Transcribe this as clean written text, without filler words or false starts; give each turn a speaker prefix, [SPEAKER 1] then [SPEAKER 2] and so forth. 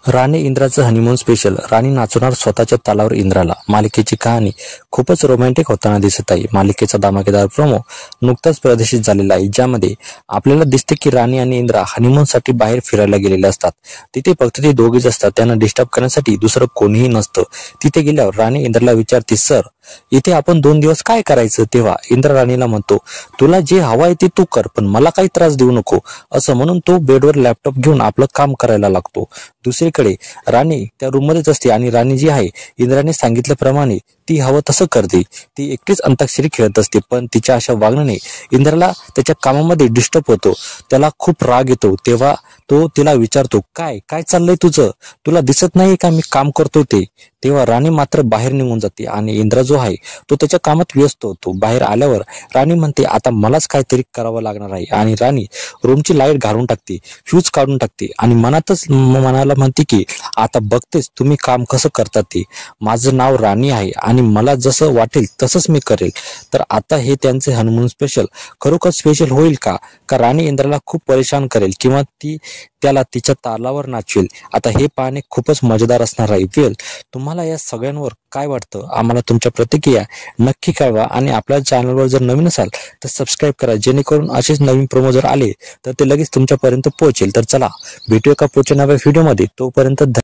[SPEAKER 1] राणी इंद्राचं honeymoon special. राणी नाचवणार स्वतःच्या तालावर इंद्राला. मालिकेची कहाणी खूपच रोमॅन्टिक होताना दिसत आहे. मालिकेचा धमाकेदार प्रोमो नुकताच प्रदर्शित झालेला आहे, ज्यामध्ये आपल्याला दिसते की राणी आणि इंद्रा हनीमूनसाठी बाहेर फिरायला गेलेले असतात. तिथे फक्त ते दोघेच असतात. त्यांना डिस्टर्ब करण्यासाठी दुसरं कोणीही नसतं. तिथे गेल्यावर राणी इंद्राला विचारते, सर इथे आपण 2 दिवस काय करायचं? तेव्हा इंद्र राणीला म्हणतो, तुला जे हवंय ते तू कर, पण मला काही त्रास देऊ नको. असं म्हणून तो बेडवर लॅपटॉप घेऊन आपलं काम करायला लागतो. दुसरीकडे राणी त्या रूममध्येच असते आणि राणी जी आहे, इंद्राने सांगितल्याप्रमाणे ती हवं तसं करते. ती एकटीच अंताक्षरी खेळत असते, पण तिच्या अशा वागण्याने इंद्राला त्याच्या कामामध्ये डिस्टर्ब होतो. त्याला खूप राग येतो. तेव्हा तो तिला विचारतो, काय काय चाललंय तुझं? तुला दिसत नाही का मी काम करतोय ते? तेव्हा राणी मात्र बाहेर निघून जाते आणि इंद्रा जो आहे तो त्याच्या कामात व्यस्त होतो. बाहेर आल्यावर राणी म्हणते, आता मलाच काहीतरी करावं लागणार आहे. आणि राणी रूमची लाईट घालून टाकते, फ्यूज काढून टाकते आणि मनाला म्हणते की आता बघतेच तुम्ही काम कसं करतात ते. माझं नाव राणी आहे आणि मला जसं वाटेल तसंच मी करेल. तर आता हे त्यांचे हनीमून स्पेशल खरोखर स्पेशल होईल का? राणी इंद्राला खूप परेशान करेल किंवा ती त्याला तिच्या तालावर नाचवेल? आता हे पाहणे खूपच मजेदार असणार आहे. वेल, तुम्हाला या सगळ्यांवर काय वाटतं? आम्हाला तुमच्या प्रतिक्रिया नक्की कळवा आणि आपल्या चॅनलवर जर नवीन असाल तर सबस्क्राईब करा, जेणेकरून असेच नवीन प्रोमो जर आले तर ते लगेच तुमच्यापर्यंत पोहोचेल. तर चला भेटूया का पुढच्या नव्या व्हिडिओमध्ये. तोपर्यंत